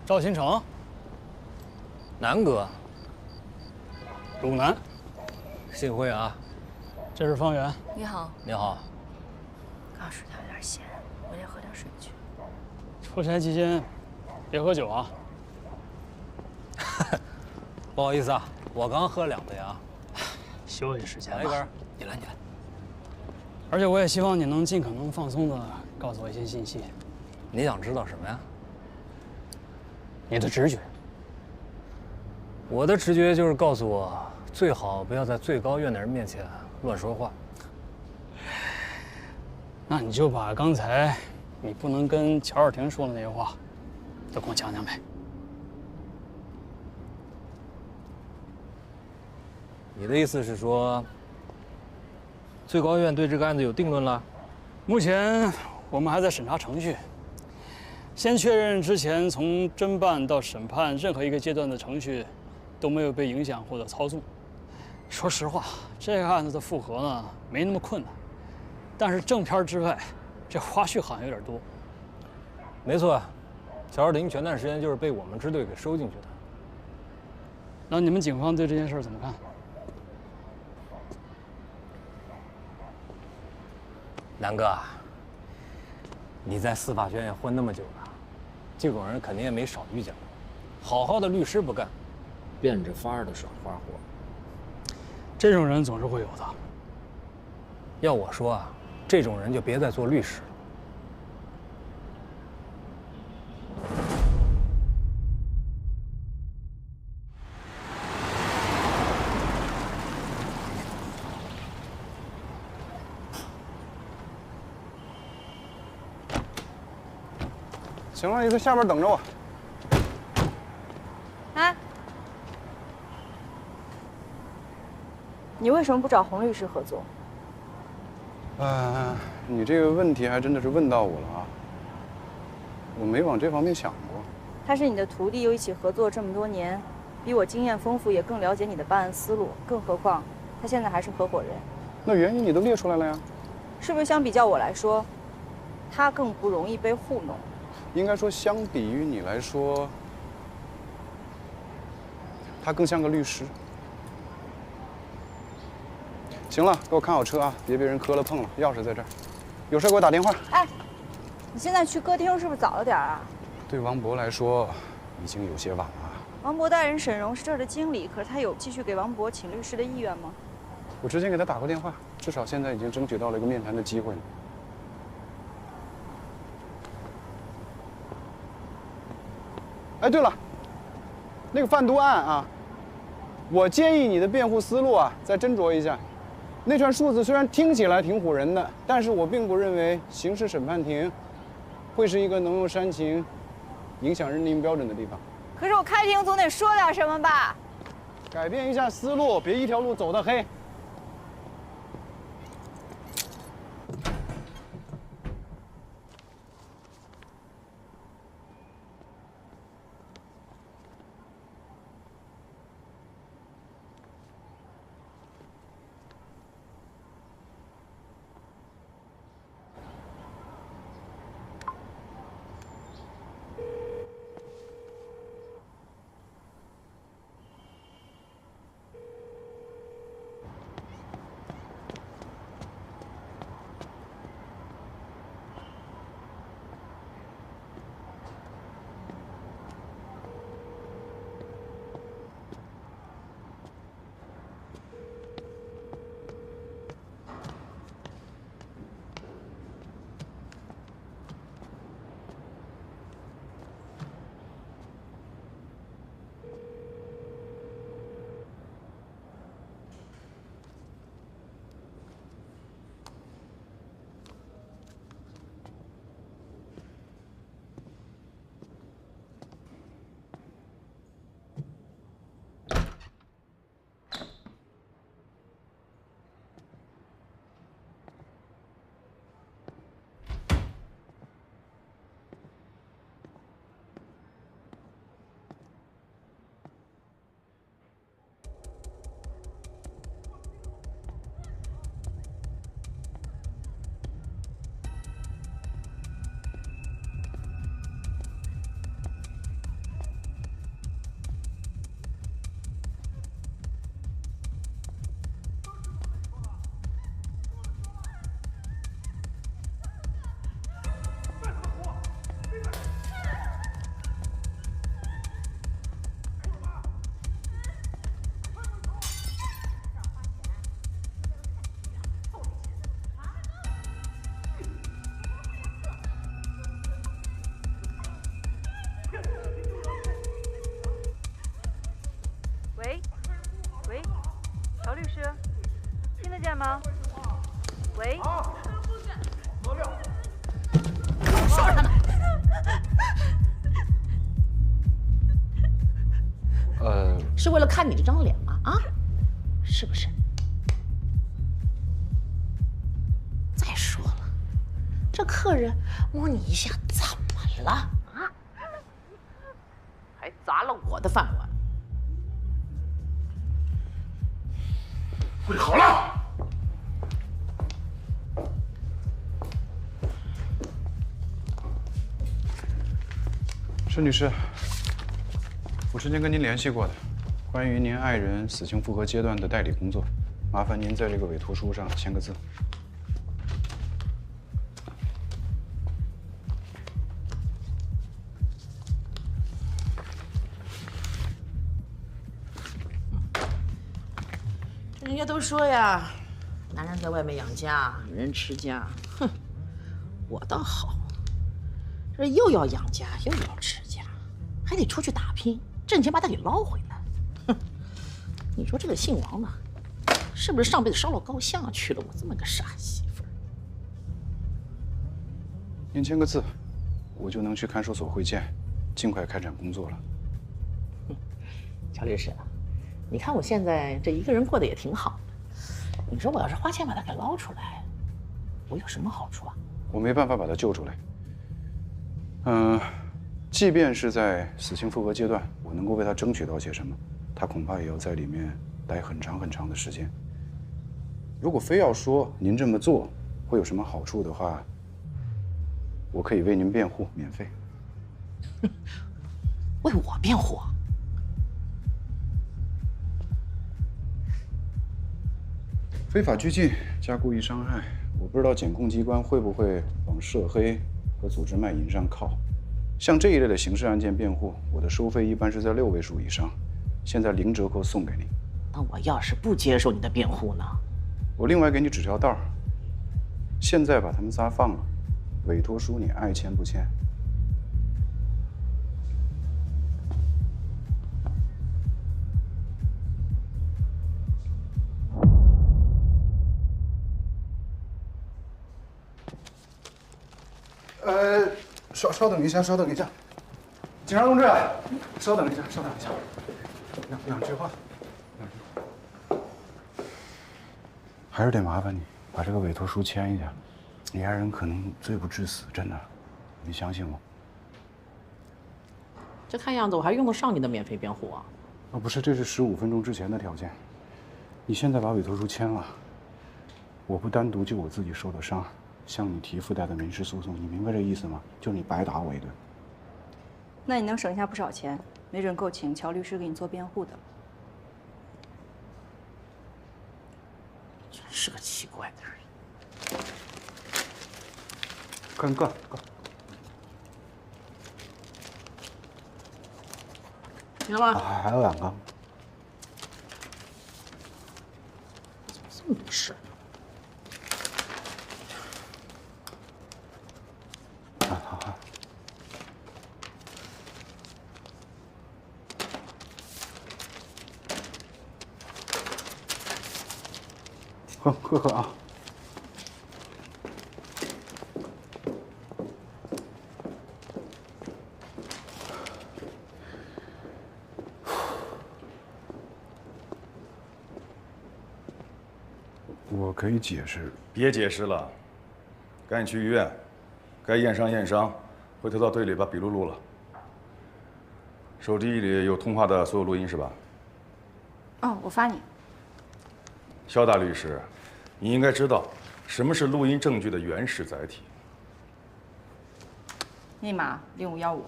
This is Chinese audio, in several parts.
赵新成，南哥，鲁南，幸会啊。这是方圆。你好。你好。告诉他有点咸，我得喝点水去。出差期间别喝酒啊。不好意思啊，我刚喝2杯啊。休息时间吧。来一根，你来。而且我也希望你能尽可能放松地告诉我一些信息。你想知道什么呀？你的直觉。我的直觉就是告诉我，最好不要在最高院的人面前乱说话。那你就把刚才你不能跟乔尔廷说的那些话，都给我讲讲呗。你的意思是说，最高院对这个案子有定论了？目前我们还在审查程序，先确认之前从侦办到审判任何一个阶段的程序都没有被影响或者操纵。说实话，这个案子的复核呢没那么困难，但是正片之外，这花絮好像有点多。没错，乔尔廷前段时间就是被我们支队给收进去的。那你们警方对这件事怎么看？南哥，你在司法学院混那么久了，这种人肯定也没少遇见过。好好的律师不干，变着法儿的耍花活。这种人总是会有的。要我说啊，这种人就别再做律师了。行了，你在下边等着我。哎，你为什么不找洪律师合作？你这个问题还真的是问到我了啊！我没往这方面想过。他是你的徒弟，又一起合作这么多年，比我经验丰富，也更了解你的办案思路。更何况，他现在还是合伙人。那原因你都列出来了呀？是不是相比较我来说，他更不容易被糊弄？应该说，相比于你来说，他更像个律师。行了，给我看好车啊，别被人磕了碰了。钥匙在这儿，有事给我打电话。哎，你现在去歌厅是不是早了点啊？对王博来说，已经有些晚了。王博代人沈荣是这儿的经理，可是他有继续给王博请律师的意愿吗？我之前给他打过电话，至少现在已经争取到了一个面谈的机会了。哎，对了，那个贩毒案啊，我建议你的辩护思路啊再斟酌一下。那串数字虽然听起来挺唬人的，但是我并不认为刑事审判庭会是一个能用煽情影响认定标准的地方。可是我开庭总得说点什么吧？改变一下思路，别一条路走到黑。吗？喂。说什么？是为了看你这张脸吗？啊，是不是？再说了，这客人摸你一下怎么了啊？还砸了我的饭碗。跪好了！申女士，我之前跟您联系过的，关于您爱人死刑复核阶段的代理工作，麻烦您在这个委托书上签个字。人家都说呀，男人在外面养家，女人持家。哼，我倒好，这又要养家又要持家，还得出去打拼，挣钱把它给捞回来。哼，你说这个姓王的，是不是上辈子烧了高香啊，娶了我这么个傻媳妇儿？您签个字，我就能去看守所会见，尽快开展工作了。乔律师，你看我现在这一个人过得也挺好的，你说我要是花钱把他给捞出来，我有什么好处啊？我没办法把他救出来。即便是在死刑复核阶段，我能够为他争取到些什么，他恐怕也要在里面待很长很长的时间。如果非要说您这么做会有什么好处的话，我可以为您辩护，免费。为我辩护？非法拘禁加故意伤害，我不知道检控机关会不会往涉黑和组织卖淫上靠。像这一类的刑事案件辩护，我的收费一般是在6位数以上，现在0折扣送给你。那我要是不接受你的辩护呢？我另外给你指条道，现在把他们仨放了，委托书你爱签不签？稍等一下，稍等一下，警察同志，稍等一下，稍等一下，两句话，还是得麻烦你把这个委托书签一下，你爱人可能罪不至死，真的，你相信我。这看样子我还用得上你的免费辩护啊？不是，这是15分钟之前的条件，你现在把委托书签了，我不单独就我自己受的伤。向你提附带的民事诉讼，你明白这意思吗？就是你白打我一顿。那你能省下不少钱，没准够请乔律师给你做辩护的。真是个奇怪的人。够。行了吗？还有2个。怎么这么多事？好，喝啊！我可以解释。别解释了，赶紧去医院，该验伤验伤，回头到队里把笔录录了。手机里有通话的所有录音是吧？哦，我发你。肖大律师，你应该知道什么是录音证据的原始载体。密码0515。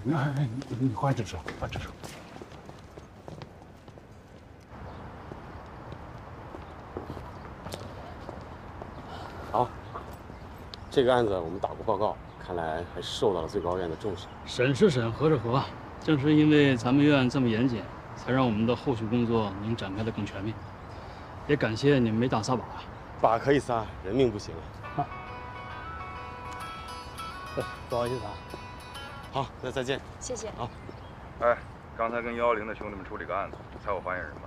你换这手，换这手。好，这个案子我们打过报告，看来还是受到了最高院的重视。审是审，核是核，正是因为咱们院这么严谨，才让我们的后续工作能展开得更全面。也感谢你们没打撒把。把可以撒，人命不行啊。不好意思啊。好，那再见。谢谢。好。哎，刚才跟110的兄弟们处理个案子，猜我发现人吧？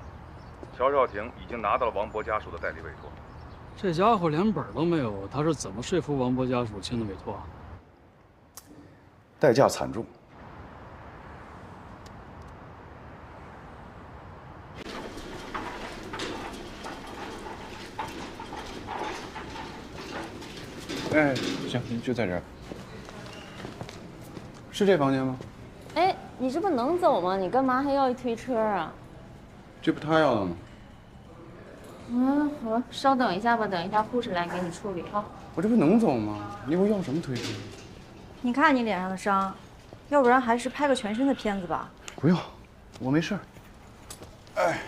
乔少廷已经拿到了王博家属的代理委托。这家伙连本都没有，他是怎么说服王博家属签的委托啊？代价惨重。哎，行，就在这儿。是这房间吗？哎，你这不能走吗？你干嘛还要一推车啊？这不他要的吗？嗯，好了，稍等一下吧，等一下护士来给你处理哈。我这不能走吗？你以后要什么推车？你看你脸上的伤，要不然还是拍个全身的片子吧。不用，我没事儿。哎，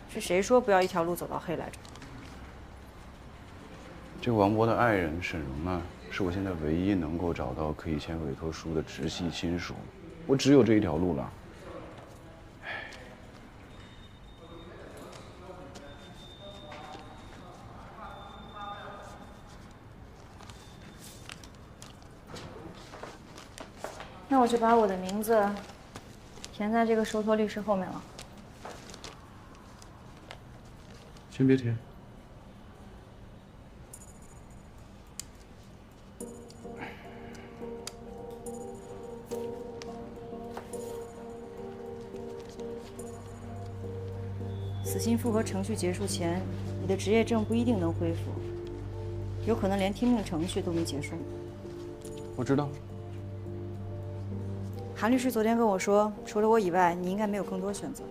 是谁说不要一条路走到黑来着？这个王博的爱人沈荣啊，是我现在唯一能够找到可以签委托书的直系亲属，我只有这一条路了。那我就把我的名字填在这个受托律师后面了。先别填。死刑复核程序结束前，你的执业证不一定能恢复，有可能连听命程序都没结束。我知道。韩律师昨天跟我说，除了我以外，你应该没有更多选择。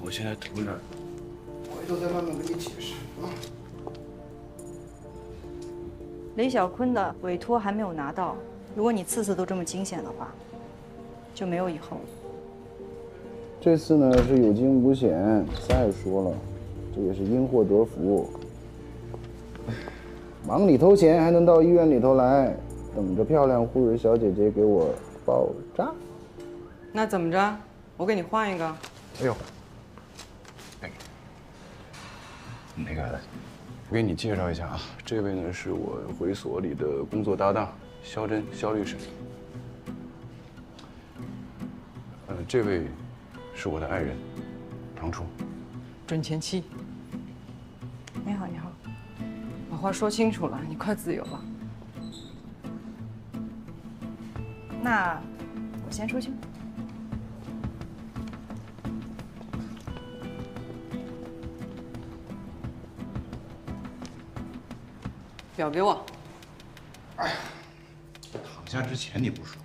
我现在头呢，回头再慢慢跟你解释啊。雷小坤的委托还没有拿到，如果你次次都这么惊险的话，就没有以后了。这次呢是有惊无险，再说了，这也是因祸得福。忙里偷闲，还能到医院里头来，等着漂亮护士小姐姐给我包扎。那怎么着？我给你换一个。哎呦，那个，我给你介绍一下啊，这位呢是我会所里的工作搭档肖真，肖律师。这位是我的爱人唐初。准前妻。你好，你好。把话说清楚了，你快自由吧。那我先出去。表给我。哎呀，躺下之前你不说。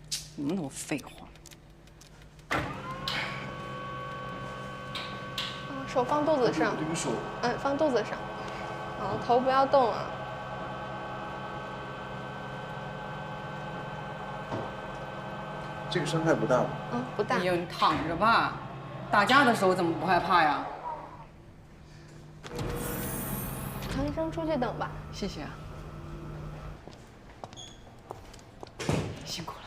怎么那么废话？手放肚子上。对手。放肚子上。头不要动啊。这个伤害不大吧？不大。哎呦，你躺着吧。打架的时候怎么不害怕呀？唐医生出去等吧。谢谢啊。辛苦了。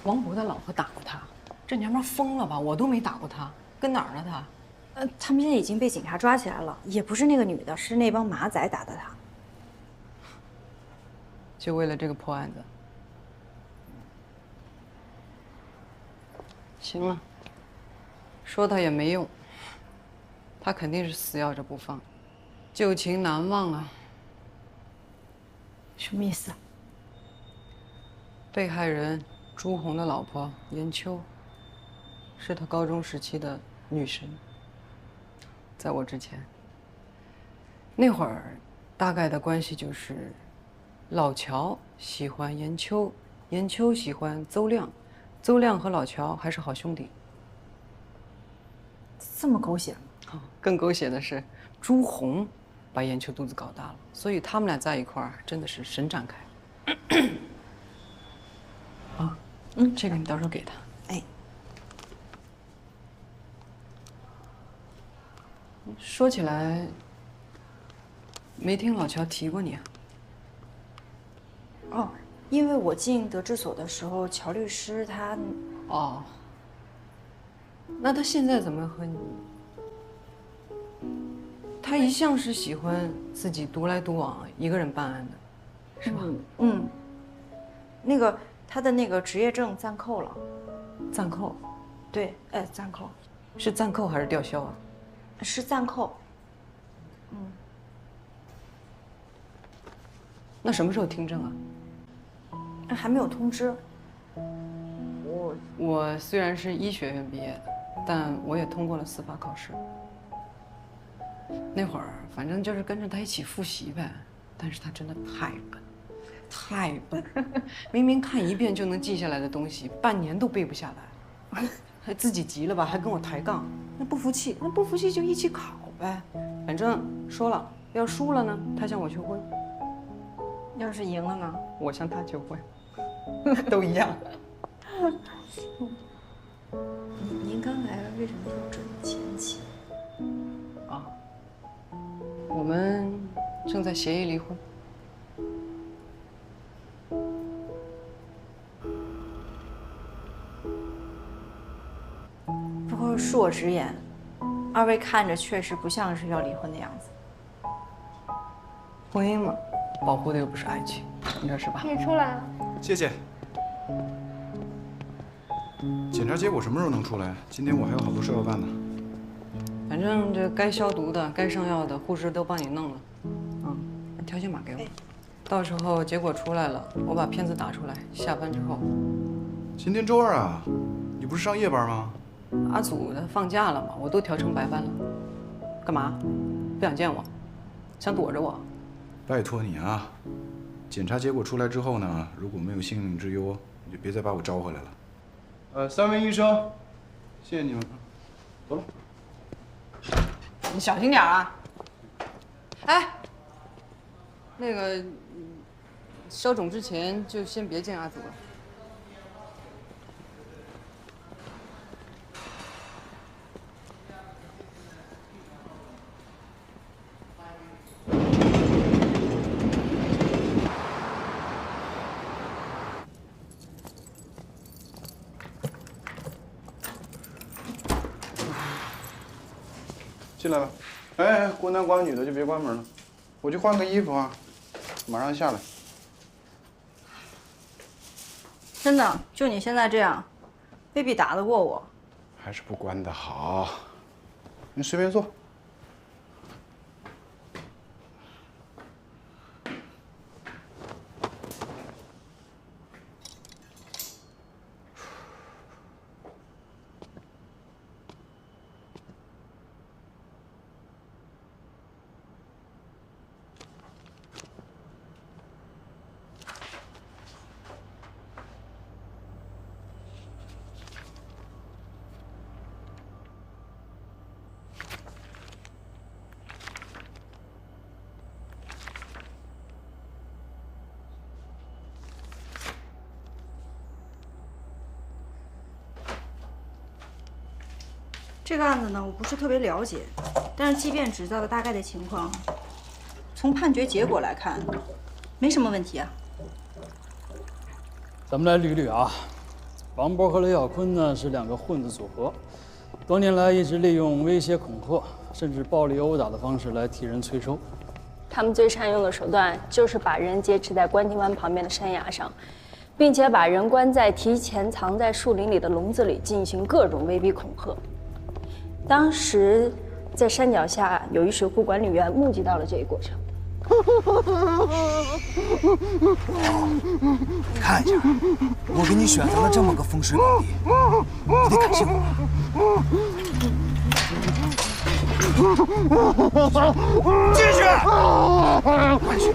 王博的老婆打过他，这娘们疯了吧？我都没打过他，跟哪儿了他？他们现在已经被警察抓起来了，也不是那个女的，是那帮马仔打的他。就为了这个破案子。行了，说他也没用，他肯定是死要着不放，旧情难忘啊。什么意思？被害人朱红的老婆严秋，是他高中时期的女神。在我之前，那会儿大概的关系就是，老乔喜欢严秋，严秋喜欢邹亮，邹亮和老乔还是好兄弟。这么狗血吗？更狗血的是，朱红把严秋肚子搞大了，所以他们俩在一块儿真的是神展开。啊，这个你到时候给他。哎。说起来，没听老乔提过你啊？哦，因为我进德治所的时候，乔律师他……哦，那他现在怎么和你？他一向是喜欢自己独来独往，一个人办案的，是吧？那个他的那个职业证暂扣了。暂扣？对，暂扣。是暂扣还是吊销啊？是暂扣。那什么时候听证啊？还没有通知。我虽然是医学院毕业的，但我也通过了司法考试。那会儿反正就是跟着他一起复习呗，但是他真的太笨，明明看一遍就能记下来的东西，半年都背不下来，还自己急了吧，还跟我抬杠。那不服气就一起考呗，反正说了，要输了呢，他向我求婚；要是赢了呢，我向他求婚，都一样。您刚来为什么要准前妻？啊，我们正在协议离婚。不过恕我直言，二位看着确实不像是要离婚的样子。婚姻嘛，保护的又不是爱情，你说是吧？你出来了。谢谢。检查结果什么时候能出来？今天我还有好多事要办呢。反正这该消毒的、该上药的，护士都帮你弄了。把条形码给我，到时候结果出来了，我把片子打出来，下班之后。今天周二啊，你不是上夜班吗？阿祖他放假了嘛，我都调成白班了。干嘛？不想见我？想躲着我？拜托你啊，检查结果出来之后呢，如果没有性命之忧，你就别再把我招回来了。3位医生，谢谢你们，走了。你小心点啊！哎，那个消肿之前就先别见阿祖了。进来吧。哎，孤男寡女的就别关门了，我去换个衣服啊，马上下来。真的，就你现在这样，未必打得过我。还是不关的好。你随便坐。这个案子呢，我不是特别了解，但是即便知道了大概的情况，从判决结果来看，没什么问题啊。咱们来捋捋啊，王波和雷小坤呢是2个混子组合，多年来一直利用威胁、恐吓，甚至暴力殴打的方式来替人催收。他们最常用的手段就是把人劫持在关亭湾旁边的山崖上，并且把人关在提前藏在树林里的笼子里，进行各种威逼恐吓。当时在山脚下有一水库管理员目击到了这一过程。你看一下，我给你选择了这么个风水宝地，你得感谢我。进去！快去！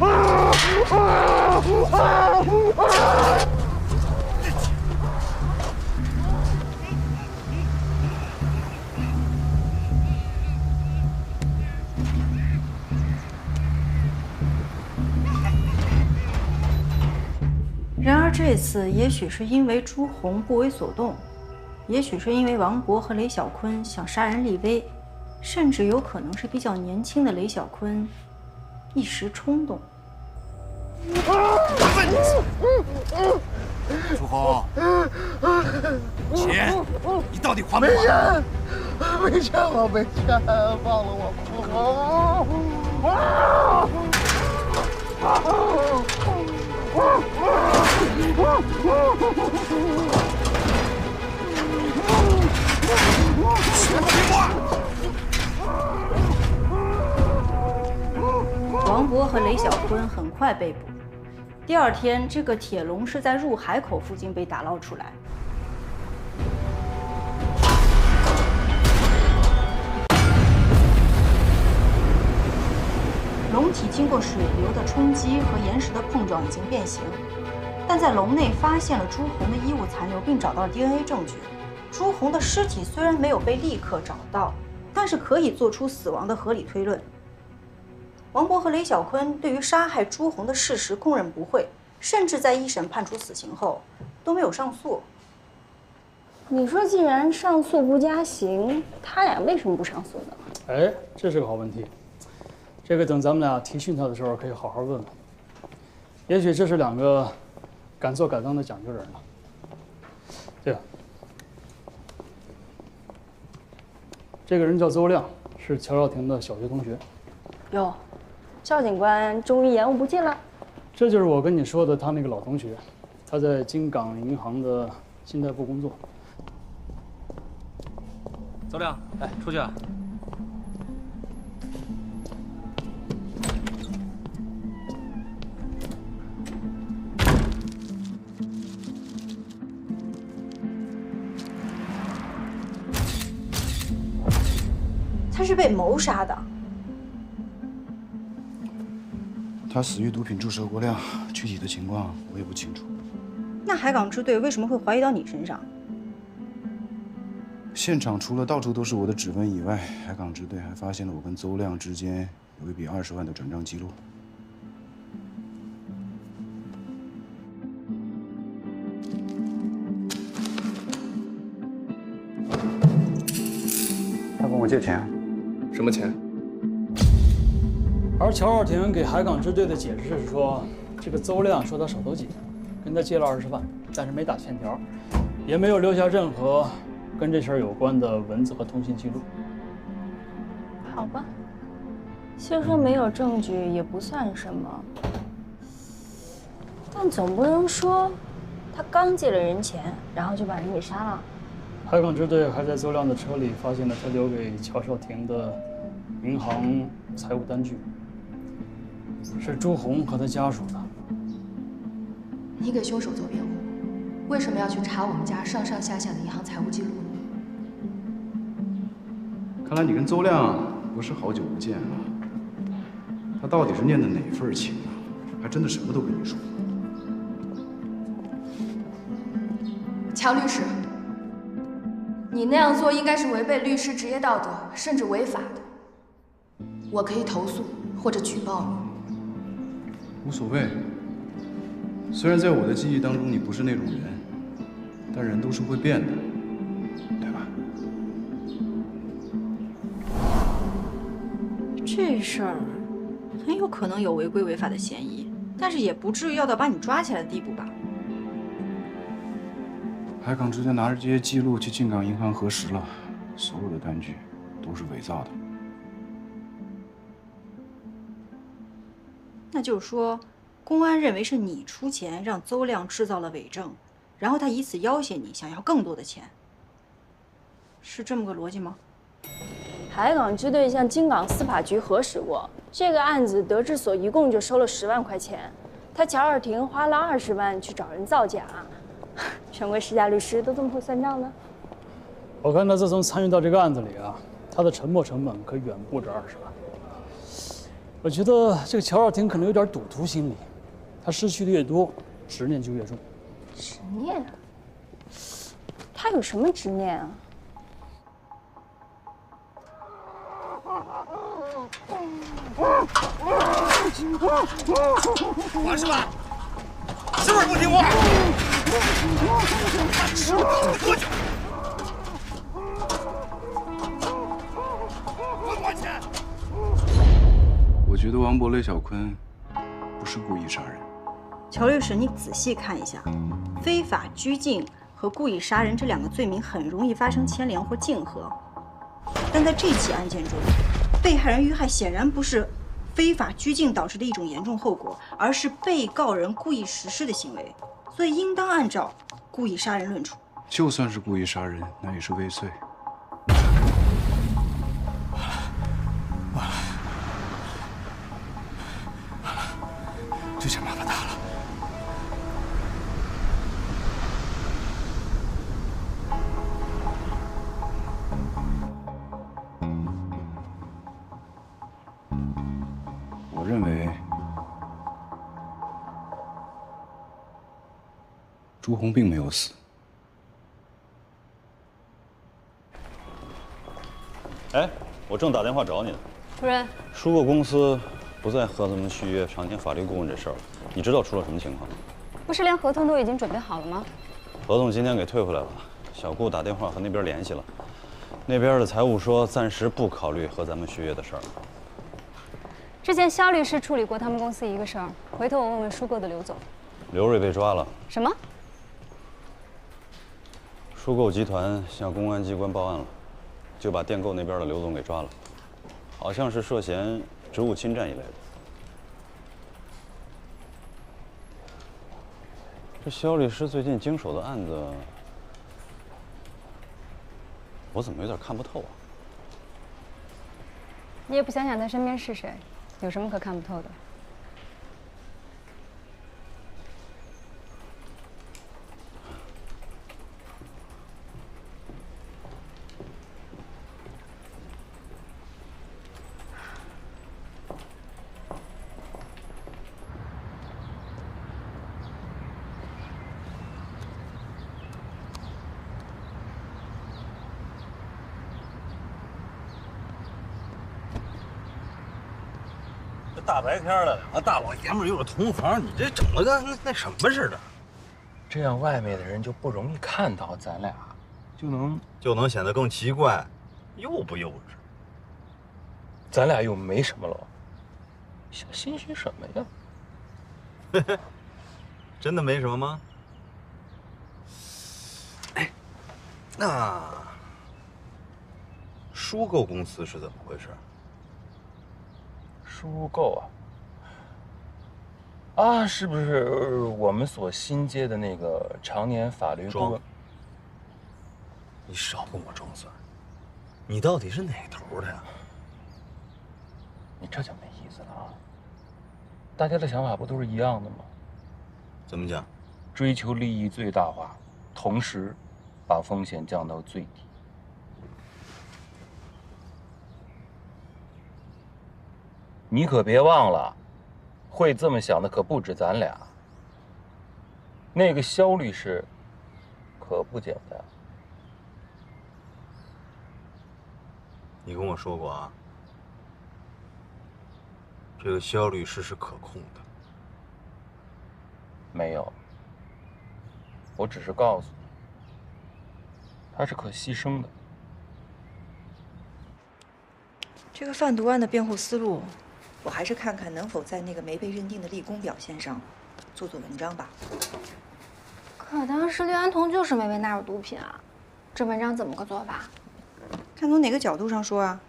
然而这次也许是因为朱红不为所动，也许是因为王博和雷小坤想杀人立威，甚至有可能是比较年轻的雷小坤一时冲动。朱红，钱你到底还不还？没钱，我没钱，放了我！王勃和雷小坤很快被捕。第二天，这个铁笼是在入海口附近被打捞出来。笼体经过水流的冲击和岩石的碰撞已经变形，但在笼内发现了朱红的衣物残留，并找到了 DNA 证据。朱红的尸体虽然没有被立刻找到，但是可以做出死亡的合理推论。王勃和雷小坤对于杀害朱红的事实供认不讳，甚至在一审判处死刑后都没有上诉。你说，既然上诉不加刑，他俩为什么不上诉呢？哎，这是个好问题。这个等咱们俩提讯他的时候，可以好好问问。也许这是两个敢做敢当的讲究人了。对了，这个人叫邹亮，是乔少廷的小学同学。哟，赵警官终于言无不尽了。这就是我跟你说的他那个老同学，他在京港银行的信贷部工作。邹亮，来出去啊！他是被谋杀的。他死于毒品注射过量，具体的情况我也不清楚。那海港支队为什么会怀疑到你身上？现场除了到处都是我的指纹以外，海港支队还发现了我跟邹亮之间有一笔20万的转账记录。他跟我借钱，什么钱？而乔少廷给海港支队的解释是说，这个邹亮说他手头紧，跟他借了20万，但是没打欠条，也没有留下任何跟这事儿有关的文字和通信记录。好吧，虽说没有证据也不算什么，但总不能说他刚借了人钱，然后就把人给杀了。海港支队还在邹亮的车里发现了他留给乔少廷的银行财务单据，是朱红和他家属的。你给凶手做辩护，为什么要去查我们家上上下下的银行财务记录呢？看来你跟邹亮不是好久不见啊。他到底是念的哪份情啊？还真的什么都跟你说。乔律师，你那样做应该是违背律师职业道德，甚至违法的。我可以投诉或者举报你。无所谓。虽然在我的记忆当中你不是那种人，但人都是会变的，对吧？这事儿很有可能有违规违法的嫌疑，但是也不至于要到把你抓起来的地步吧？海港支队拿着这些记录去进港银行核实了，所有的单据都是伪造的。那就是说，公安认为是你出钱让邹亮制造了伪证，然后他以此要挟你，想要更多的钱，是这么个逻辑吗？海港支队向京港司法局核实过，这个案子德智所一共就收了10万块钱，他乔少廷花了20万去找人造假，权贵世家律师都这么会算账的？我看他自从参与到这个案子里啊，他的沉没成本可远不止20万。我觉得这个乔少廷可能有点赌徒心理，他失去的越多，执念就越重。执念？他有什么执念啊？还是吧，是不是不听话？看吃我听多久？还我钱！我觉得王勃、雷小坤不是故意杀人，乔律师，你仔细看一下，非法拘禁和故意杀人这两个罪名很容易发生牵连或竞合，但在这起案件中，被害人遇害显然不是非法拘禁导致的一种严重后果，而是被告人故意实施的行为，所以应当按照故意杀人论处。就算是故意杀人，那也是未遂。这下麻烦大了。我认为朱红并没有死。哎，我正打电话找你呢。主任，疏购公司不再和咱们续约长期法律顾问这事儿了，你知道出了什么情况吗？不是连合同都已经准备好了吗？合同今天给退回来了，小顾打电话和那边联系了，那边的财务说暂时不考虑和咱们续约的事儿。之前肖律师处理过他们公司一个事儿，回头我问问疏购的刘总。刘瑞被抓了。什么？疏购集团向公安机关报案了，就把电购那边的刘总给抓了，好像是涉嫌职务侵占一类的。这肖律师最近经手的案子，我怎么有点看不透啊？你也不想想他身边是谁，有什么可看不透的？大白天的，两个大老爷们儿又是同行，你这整了个那什么似的。这样外面的人就不容易看到咱俩，就能显得更奇怪，幼不幼稚？咱俩又没什么了，瞎心虚什么呀？真的没什么吗？哎，那疏购公司是怎么回事？疏购啊，是不是我们所新接的那个常年法律顾问？你少跟我装蒜，你到底是哪头的呀？你这就没意思了啊！大家的想法不都是一样的吗？怎么讲？追求利益最大化，同时把风险降到最低。你可别忘了，会这么想的可不止咱俩。那个肖律师可不简单。你跟我说过啊，这个肖律师是可控的。没有，我只是告诉你，他是可牺牲的。这个贩毒案的辩护思路，我还是看看能否在那个没被认定的立功表现上做做文章吧。可当时氯胺酮就是没被纳入毒品啊，这文章怎么个做法？看从哪个角度上说啊，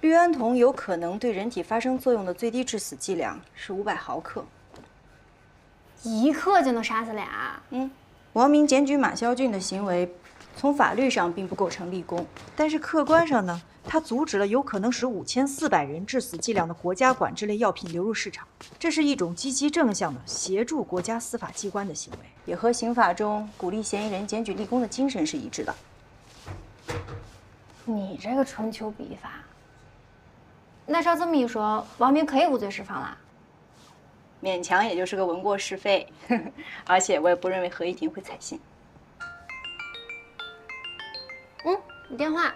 氯胺酮有可能对人体发生作用的最低致死剂量是500毫克。1克就能杀死俩？王明检举马孝俊的行为，从法律上并不构成立功，但是客观上呢，他阻止了有可能使5400人致死剂量的国家管制类药品流入市场，这是一种积极正向的协助国家司法机关的行为，也和刑法中鼓励嫌疑人检举立功的精神是一致的。你这个春秋笔法，那照这么一说，王明可以无罪释放啦？勉强也就是个闻过是非，而且我也不认为合议庭会采信。你电话。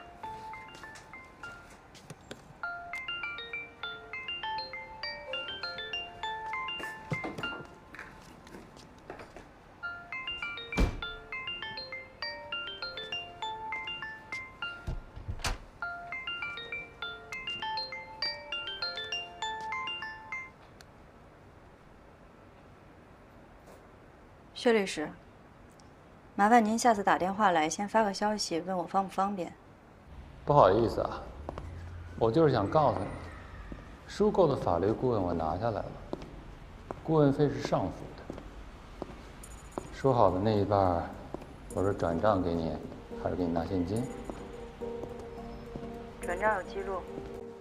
薛律师，麻烦您下次打电话来，先发个消息问我方不方便。不好意思啊，我就是想告诉你，收购的法律顾问我拿下来了，顾问费是上付的。说好的那一半，我是转账给你，还是给你拿现金？转账有记录，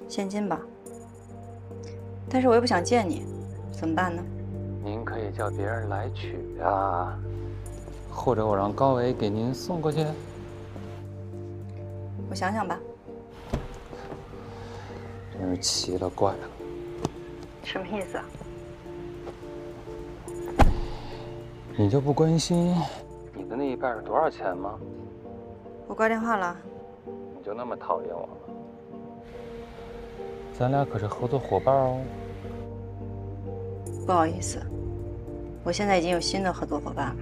现金吧。但是我又不想见你，怎么办呢？您可以叫别人来取啊，或者我让高伟给您送过去。我想想吧。真是奇了怪了。什么意思啊？你就不关心你的那一半是多少钱吗？我挂电话了。你就那么讨厌我吗？咱俩可是合作伙伴哦。不好意思，我现在已经有新的合作伙伴了。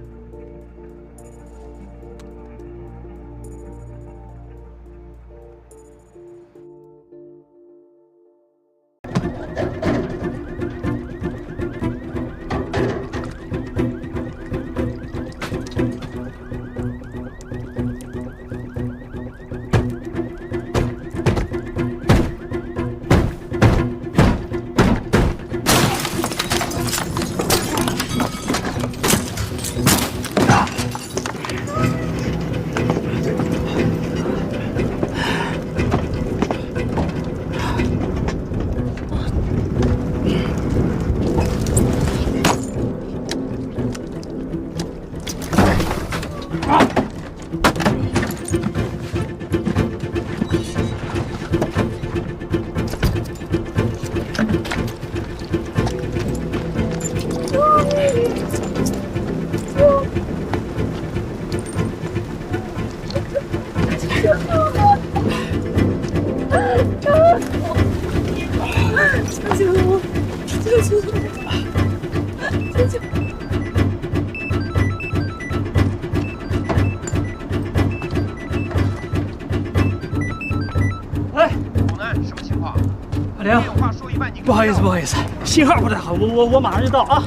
不好意思，信号不太好，我马上就到啊。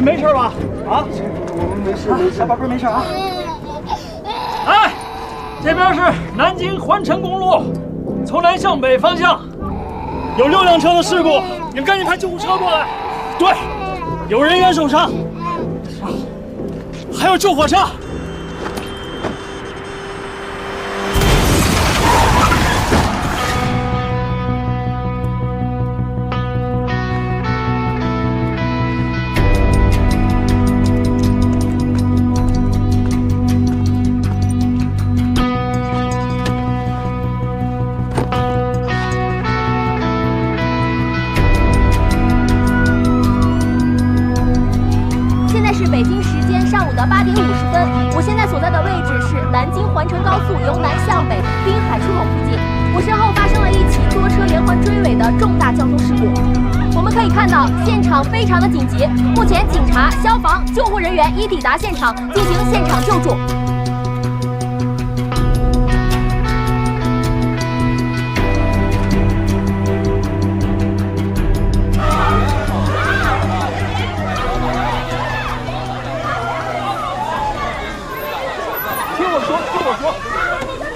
没事吧？啊，我们没事，小宝贝没事啊。哎，这边是南京环城公路，从南向北方向有6辆车的事故，你们赶紧派救护车过来。对，有人员受伤，还有救火车。由南向北滨海出口附近，我身后发生了一起多车连环追尾的重大交通事故。我们可以看到现场非常的紧急，目前警察、消防、救护人员已抵达现场进行现场救助。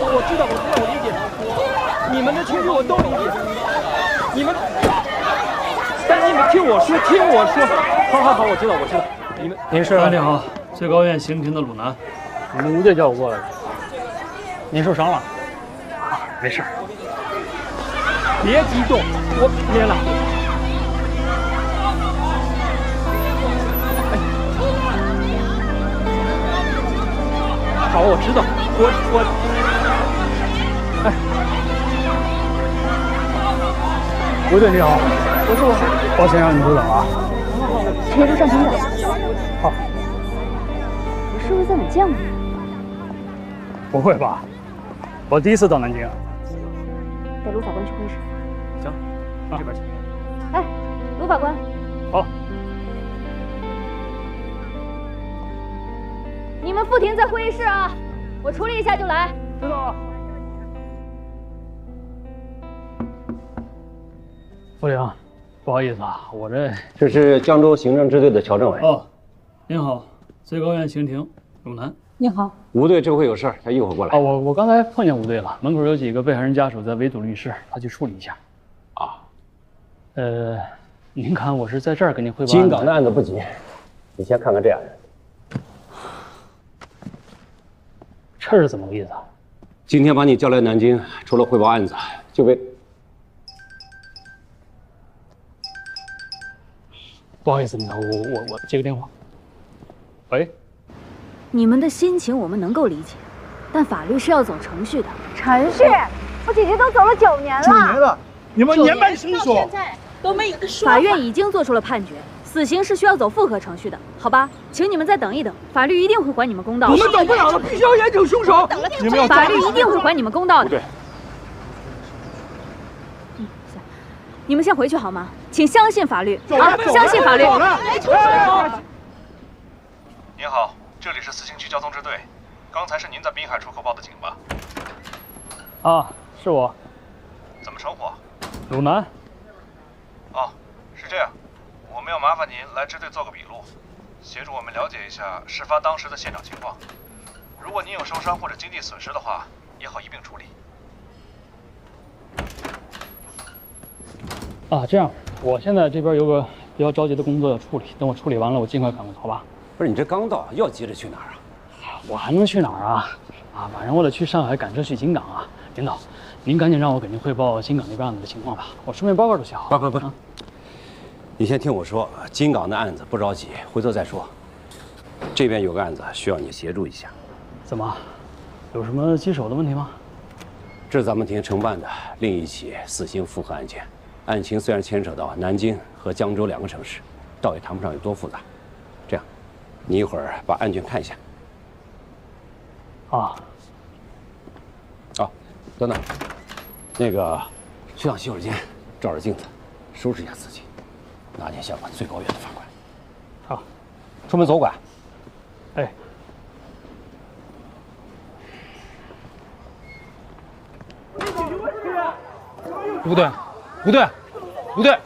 我知道，我理解。你们的情绪我都理解。你们，但是你们听我说。好，我知道。您是？你好，最高院刑庭的鲁南，你们吴队叫我过来的。您受伤了？啊，没事。别激动，我连了。好，我知道，哎，吴队你好，我是，抱歉让你久等了啊。铁路上请讲。好。是不是在哪见过你？不会吧？我第一次到南京。带卢法官去会议室。行，这边请。哎，卢法官。好。你们副庭在会议室啊，我处理一下就来。知道了。副庭，不好意思啊，我这是江州行政支队的乔政委。哦，您好，最高院刑庭永南。你好，吴队这回有事，他一会儿过来。哦，我刚才碰见吴队了，门口有几个被害人家属在围堵律师，他去处理一下。啊，您看我是在这儿跟您汇报。金港的案子不急，你先看看这案子。这是怎么个意思啊？今天把你叫来南京，除了汇报案子，就为……不好意思，我接个电话。喂。你们的心情我们能够理解，但法律是要走程序的。程序？我姐姐都走了9年了。9年了，你们年迈伸手，现在都没有个说法。法院已经做出了判决，死刑是需要走复核程序的，好吧？请你们再等一等，法律一定会还你们公道的。我们等不了了，必须要严惩凶手。你们要法律一定会还你们公道的。对。你们先回去好吗？请相信法律啊！相信法律。您好。这里是四星区交通支队，刚才是您在滨海出口报的警吧？啊，是我。怎么称呼？鲁南。哦，是这样，我们要麻烦您来支队做个笔录，协助我们了解一下事发当时的现场情况。如果您有受伤或者经济损失的话，也好一并处理。啊，这样，我现在这边有个比较着急的工作要处理，等我处理完了，我尽快赶过去，好吧？不是你这刚到，要急着去哪儿啊？我还能去哪儿啊？晚上我得去上海赶车去金港啊！领导，您赶紧让我给您汇报金港那边案子的情况吧，我顺便报告就行。不，你先听我说，金港的案子不着急，回头再说。这边有个案子需要你协助一下。怎么？有什么棘手的问题吗？这是咱们庭承办的另一起死刑复核案件，案情虽然牵扯到南京和江州2个城市，倒也谈不上有多复杂。这样。你一会儿把案卷看一下。啊。哦，等等，那个去趟洗手间，照照镜子，收拾一下自己，拿点下管最高院的法官。好，出门左拐。哎。吴队，吴队，吴队，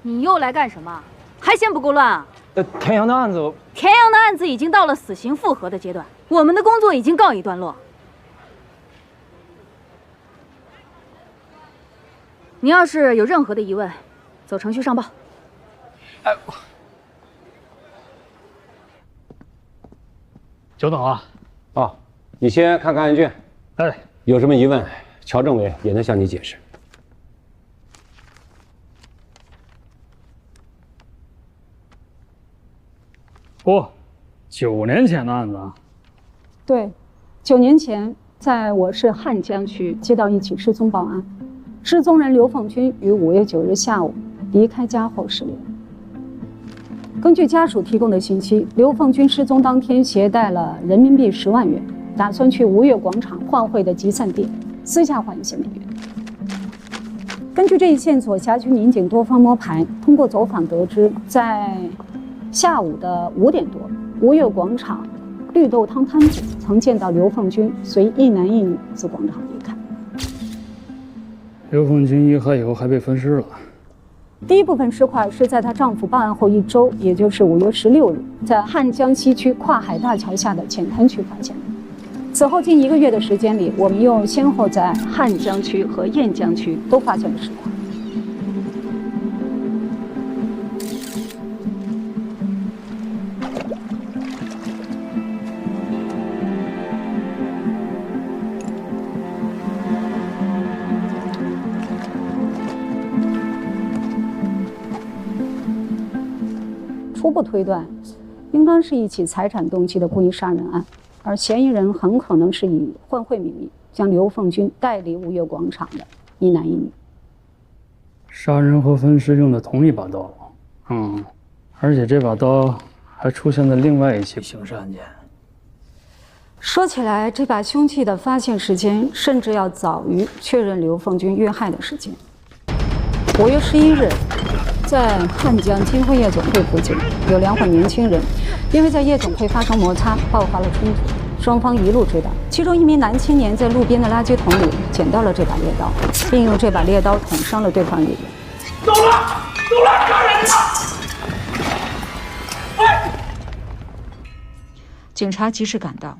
你又来干什么？还嫌不够乱啊？田阳的案子，田阳的案子已经到了死刑复核的阶段，我们的工作已经告一段落。你要是有任何的疑问，走程序上报。哎，久等了。哦，你先看看案卷。哎，有什么疑问，乔政委也能向你解释。哦，9年前的案子啊。对，9年前，在我市汉江区接到一起失踪报案，失踪人刘凤军于5月9日下午离开家后失联。根据家属提供的信息，刘凤军失踪当天携带了人民币10万元，打算去吴越广场换汇的集散地，私下换一些美元。根据这一线索，辖区民警多方摸排，通过走访得知，在下午的5点多，吴越广场绿豆汤摊子曾见到刘凤军随一男一女自广场离开。刘凤军遇害以后还被分尸了。第一部分尸块是在她丈夫报案后1周，也就是5月16日，在汉江西区跨海大桥下的浅滩区发现的。此后近1个月的时间里，我们又先后在汉江区和雁江区都发现了尸块。初步推断，应当是一起财产动机的故意杀人案，而嫌疑人很可能是以换汇名义将刘凤军带离吴越广场的一男一女。杀人和分尸用的同一把刀，而且这把刀还出现了另外一起刑事案件。说起来，这把凶器的发现时间甚至要早于确认刘凤军遇害的时间。5月11日，在汉江金汇夜总会附近，有2伙年轻人因为在夜总会发生摩擦，爆发了冲突，双方一路追打。其中一名男青年在路边的垃圾桶里捡到了这把猎刀，并用这把猎刀捅伤了对方一人。走了，抓人了！警察及时赶到，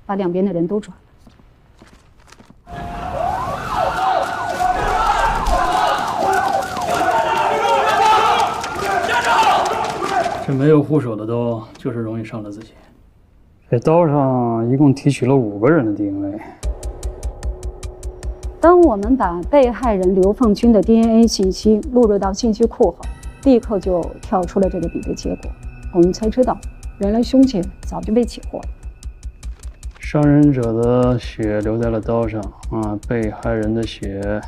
把两边的人都抓了。这没有护手的刀，就是容易伤了自己。这刀上一共提取了5个人的 DNA。当我们把被害人刘凤军的 DNA 信息录入到信息库后，立刻就跳出了这个比对结果。我们才知道，原来凶器早就被起获了。伤人者的血留在了刀上啊，被害人的血。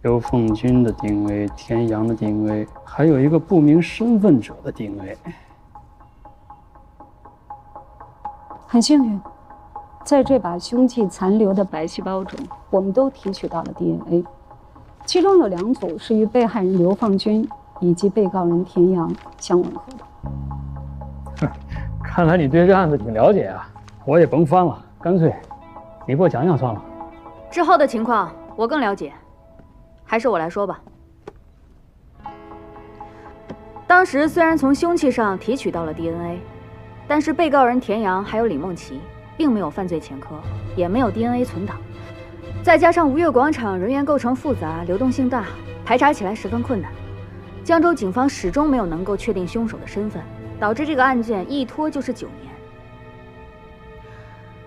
刘凤军的 DNA， 田阳的 DNA， 还有一个不明身份者的 DNA。很幸运，在这把凶器残留的白细胞中，我们都提取到了 DNA， 其中有2组是与被害人刘凤军以及被告人田阳相吻合的。看来你对这案子挺了解啊，我也甭翻了，干脆你给我讲讲算了。之后的情况我更了解。还是我来说吧。当时虽然从凶器上提取到了 DNA， 但是被告人田阳还有李梦琪并没有犯罪前科，也没有 DNA 存档。再加上吴越广场人员构成复杂、流动性大，排查起来十分困难。江州警方始终没有能够确定凶手的身份，导致这个案件一拖就是9年。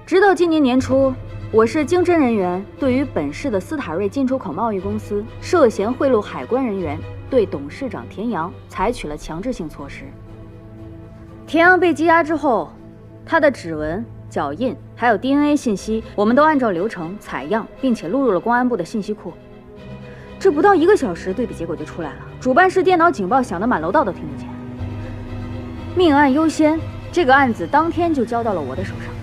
直到今年年初。我市经侦人员对于本市的斯塔瑞进出口贸易公司涉嫌贿赂海关人员，对董事长田阳采取了强制性措施。田阳被羁押之后，他的指纹、脚印还有 DNA 信息，我们都按照流程采样，并且录入了公安部的信息库。这不到1个小时，对比结果就出来了。主办室电脑警报响得满楼道都听得见。命案优先，这个案子当天就交到了我的手上。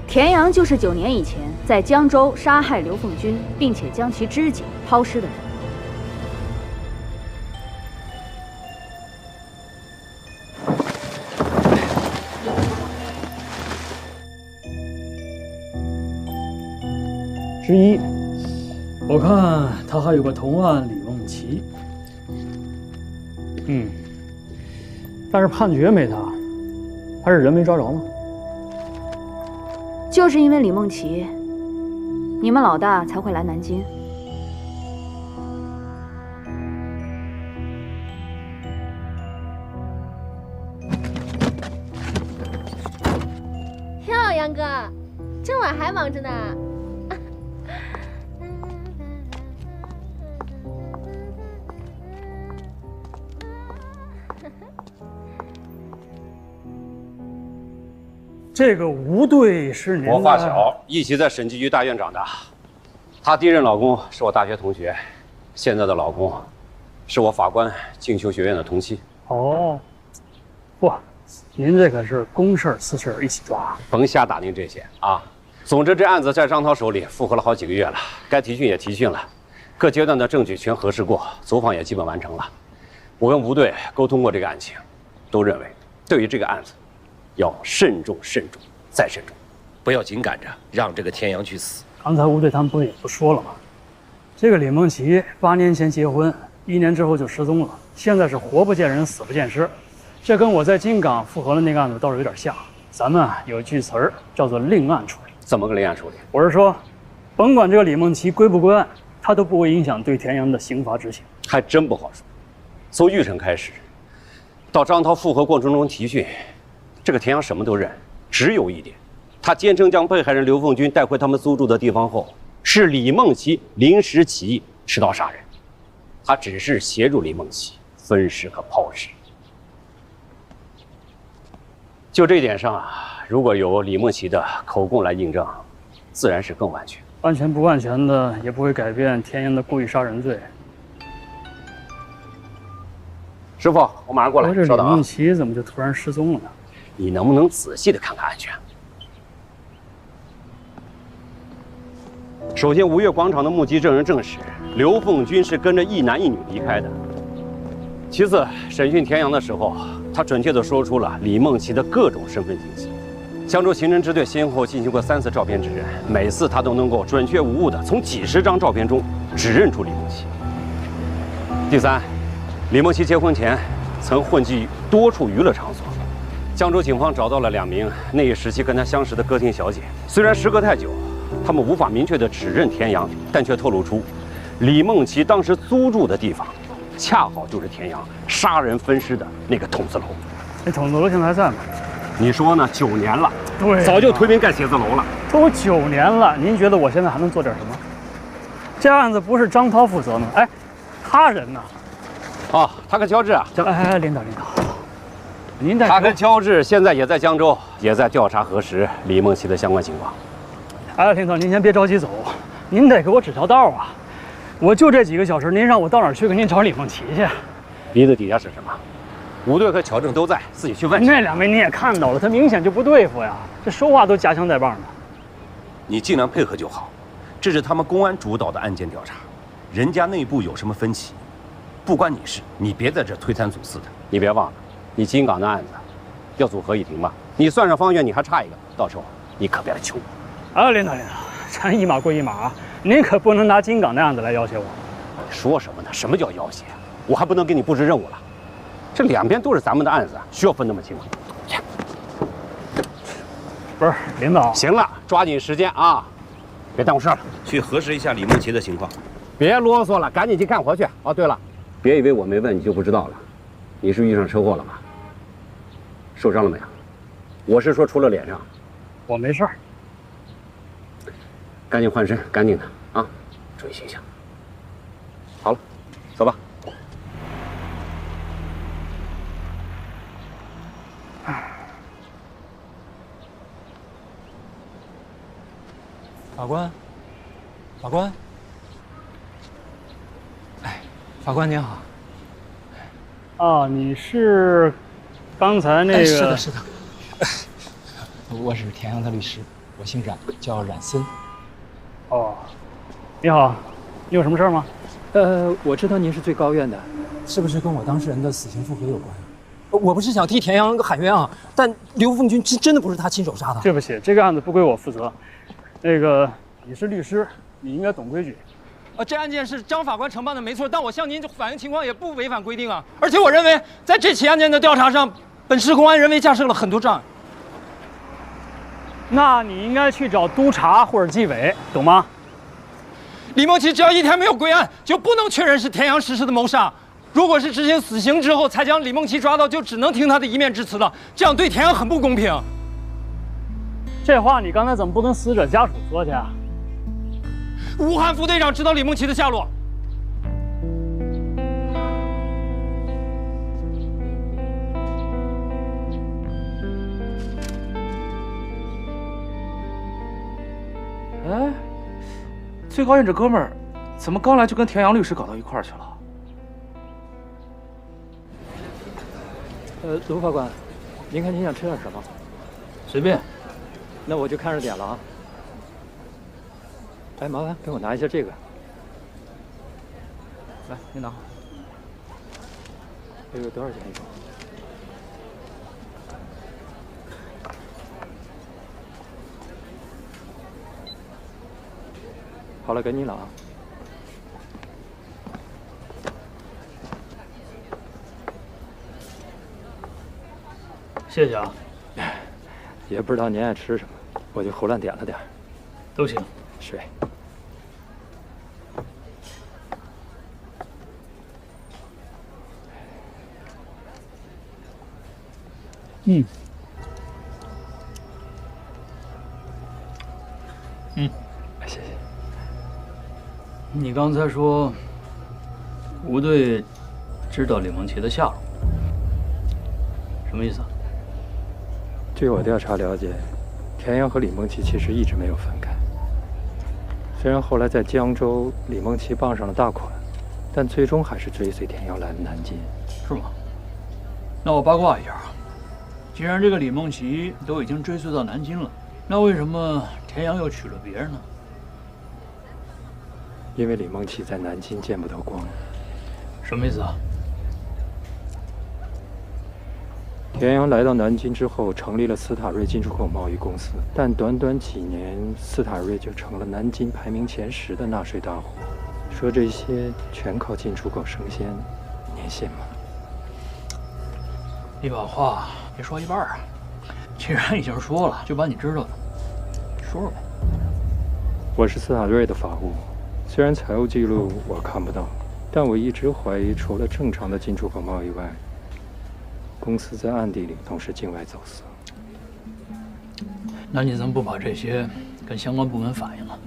田阳就是9年以前在江州杀害刘凤军，并且将其肢解抛尸的人。之一，我看他还有个同案李梦琪。但是判决没他，还是人没抓着吗？就是因为李梦琪，你们老大才会来南京。哟，杨哥，这晚还忙着呢。这个吴队是您的？我发小，一起在审计局大院长大。她第一任老公是我大学同学，现在的老公是我法官进修学院的同期。哦，不，您这可是公事私事一起抓，甭瞎打听这些啊。总之，这案子在张涛手里复核了好几个月了，该提讯也提讯了，各阶段的证据全核实过，走访也基本完成了。我跟吴队沟通过这个案情，都认为对于这个案子。要慎重、慎重再慎重，不要紧赶着让这个田阳去死。刚才吴队他们不也不说了吗？这个李梦琪8年前结婚，1年之后就失踪了，现在是活不见人，死不见尸。这跟我在金港复核的那个案子倒是有点像。咱们有句词儿叫做另案处理。怎么个另案处理？我是说，甭管这个李梦琪归不归案，他都不会影响对田阳的刑罚执行。还真不好说。从预审开始，到张涛复核过程中提讯。这个田阳什么都认，只有一点，他坚称将被害人刘凤军带回他们租住的地方后，是李梦琪临时起意持刀杀人，他只是协助李梦琪分尸和抛尸。就这一点上啊，如果有李梦琪的口供来印证，自然是更完全。完全不完全的，也不会改变田阳的故意杀人罪。师傅，我马上过来。这李稍等啊。梦琪怎么就突然失踪了呢？你能不能仔细的看看案卷？首先，吴越广场的目击证人证实，刘凤军是跟着一男一女离开的。其次，审讯田阳的时候，他准确地说出了李梦琪的各种身份信息。江州刑侦支队先后进行过3次照片指认，每次他都能够准确无误地从几十张照片中指认出李梦琪。第三，李梦琪结婚前曾混迹多处娱乐场所。江州警方找到了2名那一时期跟他相识的歌厅小姐，虽然时隔太久，他们无法明确地指认田阳，但却透露出李梦琪当时租住的地方，恰好就是田阳杀人分尸的那个筒子楼。那筒子楼现在还在吗？你说呢？9年了，对，早就推平盖写字楼了。都9年了，您觉得我现在还能做点什么？这案子不是张涛负责吗？哎，他人呢？哦，他跟乔治啊。哎，领导，您在。他跟乔治现在也在江州，也在调查核实李梦琪的相关情况。哎，领导，您先别着急走，您得给我指条道啊！我就这几个小时，您让我到哪儿去给您找李梦琪去？鼻子底下是什么？吴队和乔正都在，自己去问去。那2位你也看到了，他明显就不对付呀，这说话都夹枪带棒的。你尽量配合就好，这是他们公安主导的案件调查，人家内部有什么分歧，不关你事，你别在这推三阻四的。你别忘了，你金港的案子要组合议庭吧？你算上方院，你还差一个，到时候你可别来求我。啊，领导，咱一码归一码啊，您可不能拿金港的案子来要挟我。你说什么呢？什么叫要挟？我还不能给你布置任务了。这2边都是咱们的案子，需要分那么清吗？不是，领导。行了，抓紧时间啊，别耽误事了。去核实一下李梦琪的情况。别啰嗦了，赶紧去干活去。哦，对了，别以为我没问你就不知道了。你是遇上车祸了吧？受伤了没有？我是说除了脸上。我没事儿。赶紧换身，赶紧的啊，注意形象。好了，走吧。法官，法官，哎，法官您好。啊，你是刚才那个？是的，是的。我是田阳的律师，我姓冉，叫冉森。哦，你好，你有什么事儿吗？我知道您是最高院的，是不是跟我当事人的死刑复核有关？我不是想替田阳喊冤啊，但刘凤军真的不是他亲手杀的。对不起，这个案子不归我负责。那个，你是律师，你应该懂规矩。这案件是张法官承办的，没错，但我向您反映情况也不违反规定啊。而且我认为，在这起案件的调查上，本市公安人为架设了很多障碍。那你应该去找督察或者纪委，懂吗？李梦琪只要一天没有归案，就不能确认是田阳实施的谋杀。如果是执行死刑之后才将李梦琪抓到，就只能听他的一面之词了，这样对田阳很不公平。这话你刚才怎么不跟死者家属说去啊？武汉副队长知道李梦琪的下落。哎，最高院这哥们儿，怎么刚来就跟田阳律师搞到一块儿去了？卢法官，您看您想吃点什么？随便。那我就看着点了啊。哎，麻烦给我拿一下这个。来，您拿好。这个多少钱一个？好了，给你了啊。谢谢啊。也不知道您爱吃什么，我就胡乱点了点。都行。是。嗯。谢谢。你刚才说，吴队知道李梦琪的下落，什么意思啊？据我调查了解，田阳和李梦琪其实一直没有分开。虽然后来在江州，李梦琪傍上了大款，但最终还是追随田阳来了南京。是吗？那我八卦一下啊，既然这个李梦琪都已经追溯到南京了，那为什么田阳又娶了别人呢？因为李梦琪在南京见不得光。什么意思啊？田阳来到南京之后，成立了斯塔瑞进出口贸易公司，但短短几年，斯塔瑞就成了南京排名前10的纳税大户。说这些全靠进出口升仙，您信吗？你把话别说一半啊！既然已经说了，就把你知道的说说呗。我是斯塔瑞的法务，虽然财务记录我看不到，但我一直怀疑，除了正常的进出口贸易外，公司在暗地里同时境外走私。那你怎么不把这些跟相关部门反映呢？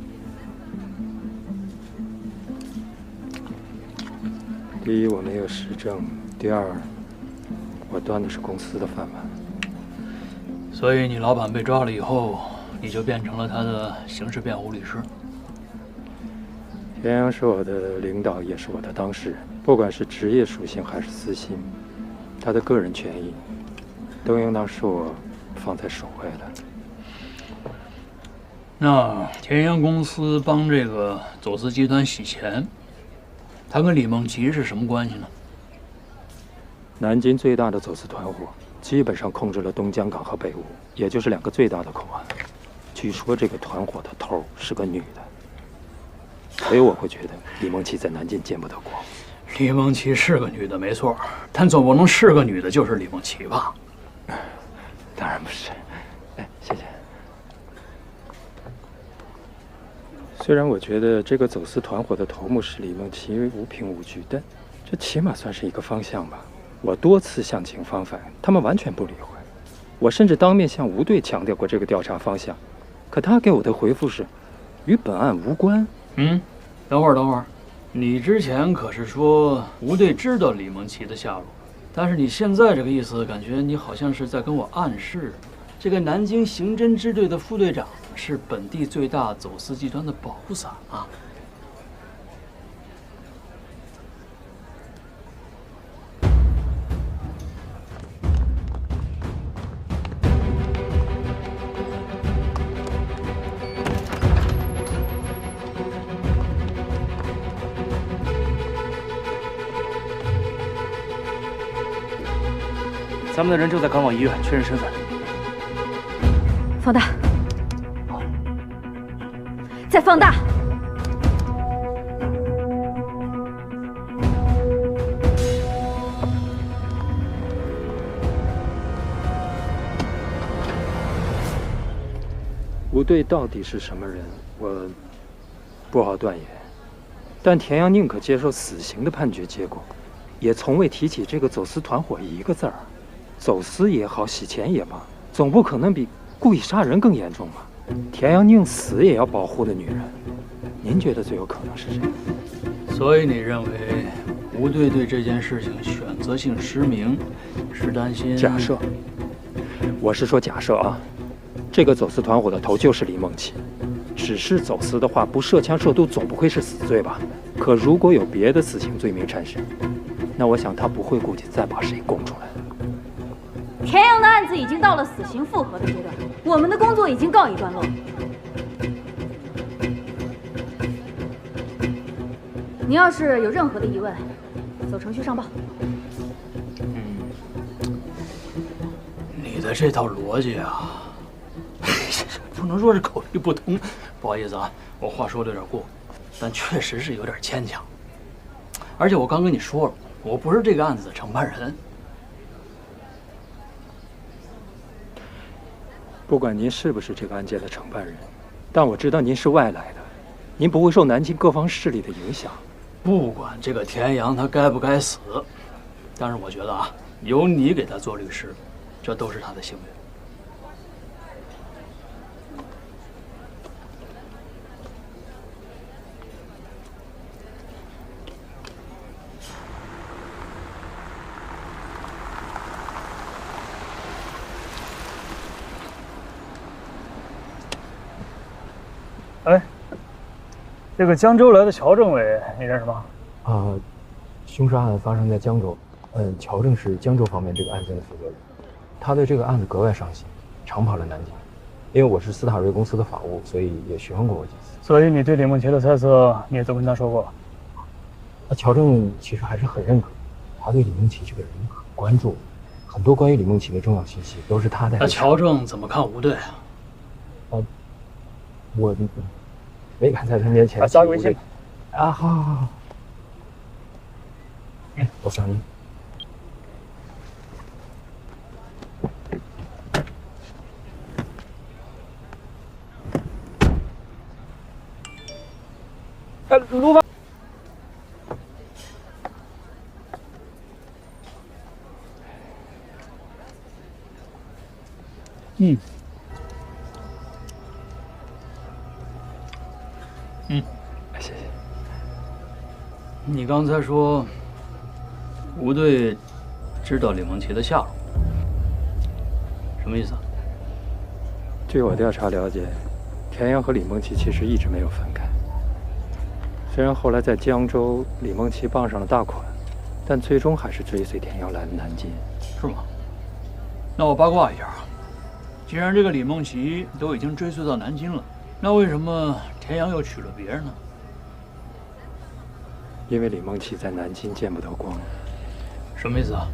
第一，我没有实证；第二，我端的是公司的饭碗。所以你老板被抓了以后，你就变成了他的刑事辩护律师。田阳是我的领导，也是我的当事人，不管是职业属性还是私心，他的个人权益都应当是我放在首位的。那田阳公司帮这个走私集团洗钱，他跟李梦琪是什么关系呢？南京最大的走私团伙基本上控制了东江港和北坞，也就是2个最大的口岸。据说这个团伙的头是个女的，所以我会觉得李梦琪在南京见不得光。李梦琪是个女的，没错，但总不能是个女的就是李梦琪吧？当然不是。哎，谢谢。虽然我觉得这个走私团伙的头目是李梦琪无凭无据，但这起码算是一个方向吧。我多次向警方反映，他们完全不理会。我甚至当面向吴队强调过这个调查方向，可他给我的回复是，与本案无关。等会儿，你之前可是说吴队知道李梦琪的下落，但是你现在这个意思，感觉你好像是在跟我暗示，这个南京刑侦支队的副队长是本地最大走私集团的保护伞啊。咱们的人正在赶往医院确认身份。放大，再放大。吴队到底是什么人，我不好断言。但田阳宁可接受死刑的判决结果，也从未提起这个走私团伙一个字儿。走私也好，洗钱也罢，总不可能比故意杀人更严重吧？田阳宁死也要保护的女人，您觉得最有可能是谁？所以你认为吴队对这件事情选择性失明，是担心？假设，我是说假设啊，这个走私团伙的头就是李梦琪。只是走私的话，不涉枪涉毒总不会是死罪吧？可如果有别的死刑罪名产生，那我想他不会顾及再把谁供出来。田阳的案子已经到了死刑复核的阶段，我们的工作已经告一段落。你要是有任何的疑问，走程序上报。你的这套逻辑啊，不能说是口语不通，不好意思啊，我话说的有点过，但确实是有点牵强。而且我刚跟你说了，我不是这个案子的承办人。不管您是不是这个案件的承办人，但我知道您是外来的，您不会受南京各方势力的影响。不管这个田阳他该不该死，但是我觉得啊，有你给他做律师，这都是他的幸运。哎，这个江州来的乔政委，你认识吗？凶杀案发生在江州，乔正是江州方面这个案件的负责人，他对这个案子格外上心，常跑来南京。因为我是斯塔瑞公司的法务，所以也询问过我几次。所以你对李梦琪的猜测，你也都跟他说过。乔正其实还是很认可，他对李梦琪这个人很关注，很多关于李梦琪的重要信息都是他带。那乔正怎么看吴队啊？我没敢在他面前。加个微信。啊，好。我想你。卢凡。谢谢。你刚才说吴队知道李梦琪的下落，什么意思啊？据我调查了解，田阳和李梦琪其实一直没有分开。虽然后来在江州，李梦琪傍上了大款，但最终还是追随田阳来了南京。是吗？那我八卦一下，既然这个李梦琪都已经追随到南京了，那为什么田阳又娶了别人呢？因为李梦琪在南京见不得光。什么意思啊？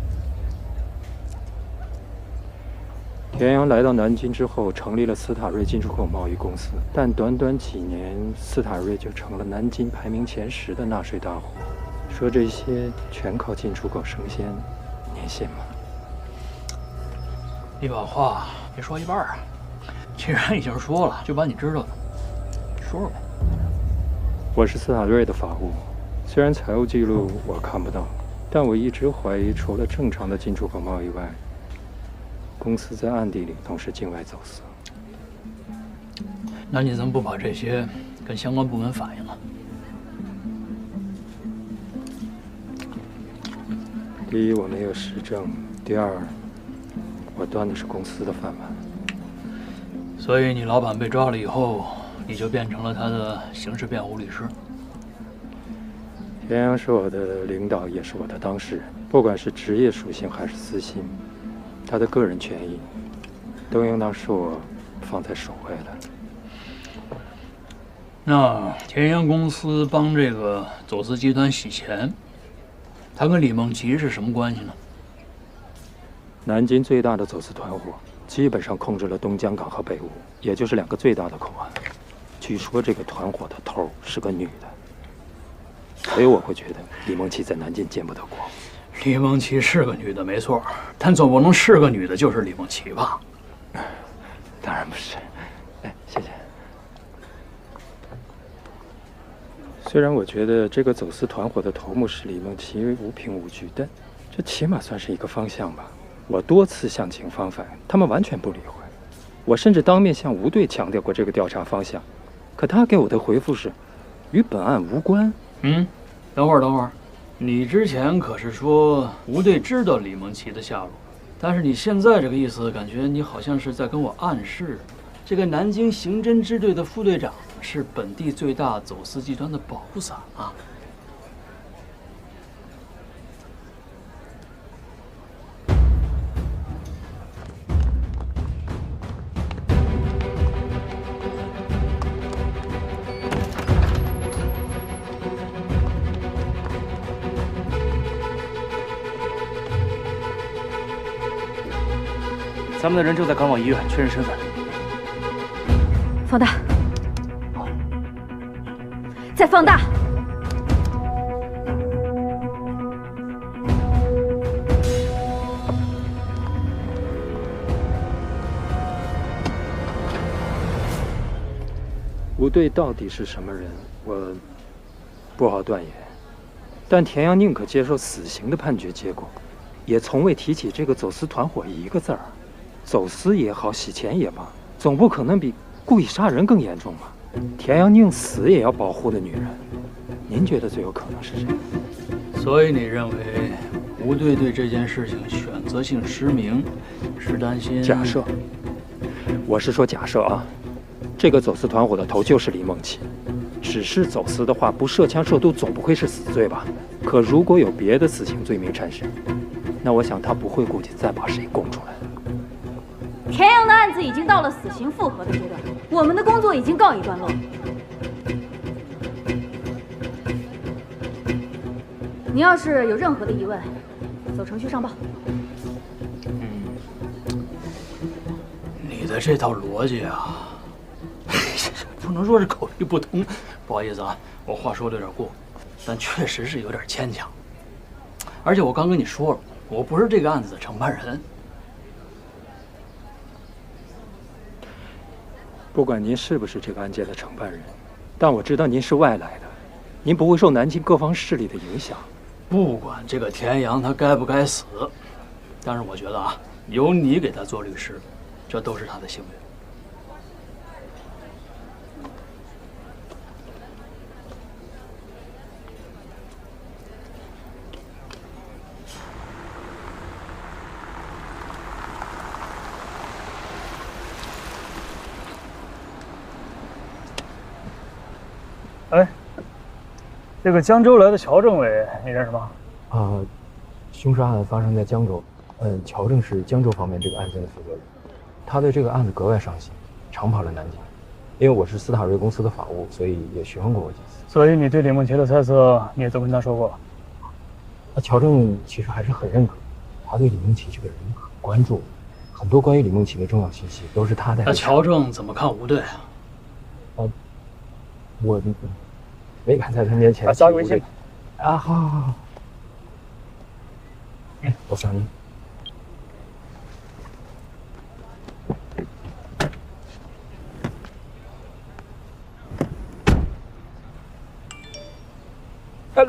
田阳来到南京之后，成立了斯塔瑞进出口贸易公司，但短短几年，斯塔瑞就成了南京排名前10的纳税大户。说这些全靠进出口生鲜，您信吗？你把话别说一半啊！既然已经说了，就把你知道的说说呗。我是斯塔瑞的法务，虽然财务记录我看不到，但我一直怀疑，除了正常的进出口贸易外，公司在暗地里同时境外走私。那你怎么不把这些跟相关部门反映呢？第一，我没有实证；第二，我端的是公司的饭碗。所以你老板被抓了以后，你就变成了他的刑事辩护律师。田阳是我的领导，也是我的当事人，不管是职业属性还是私心，他的个人权益都应当是我放在首位的。那田阳公司帮这个走私集团洗钱，他跟李梦琪是什么关系呢？南京最大的走私团伙基本上控制了东江港和北坞，也就是2个最大的口岸。据说这个团伙的头是个女的，所以我会觉得李梦琪在南京见不得光。李梦琪是个女的，没错，但总不能是个女的就是李梦琪吧？当然不是。谢谢。虽然我觉得这个走私团伙的头目是李梦琪无凭无据，但这起码算是一个方向吧。我多次向警方反映，他们完全不理会。我甚至当面向吴队强调过这个调查方向，可他给我的回复是，与本案无关。等会儿，你之前可是说吴队知道李梦琪的下落，但是你现在这个意思，感觉你好像是在跟我暗示，这个南京刑侦支队的副队长是本地最大走私集团的保护伞啊。咱们的人正在赶往医院确认身份。放大，再放大。吴队到底是什么人，我不好断言。但田阳宁可接受死刑的判决结果，也从未提起这个走私团伙一个字儿。走私也好，洗钱也罢，总不可能比故意杀人更严重吧？田阳宁死也要保护的女人，您觉得最有可能是谁？所以你认为吴队对这件事情选择性失明，是担心？假设，我是说假设啊，这个走私团伙的头就是李梦琪。只是走私的话，不涉枪涉毒总不会是死罪吧？可如果有别的死刑罪名产生，那我想他不会顾及再把谁供出来。田阳的案子已经到了死刑复核的阶段，我们的工作已经告一段落。你要是有任何的疑问，走程序上报。你的这套逻辑啊，不能说是口语不通，不好意思啊，我话说的有点过，但确实是有点牵强。而且我刚跟你说了，我不是这个案子的承办人。不管您是不是这个案件的承办人，但我知道您是外来的，您不会受南京各方势力的影响。不管这个田阳他该不该死，但是我觉得啊，有你给他做律师，这都是他的幸运。哎，这个江州来的乔政委，你认识吗？凶杀案发生在江州，乔正是江州方面这个案件的负责人，他对这个案子格外上心，常跑来南京。因为我是斯塔瑞公司的法务，所以也询问过我几次。所以你对李梦琪的猜测，你也都跟他说过了。乔正其实还是很认可，他对李梦琪这个人很关注，很多关于李梦琪的重要信息都是他带。那乔正怎么看吴队啊？我没敢在他面前加个微信。好。我想你。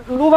卢芳。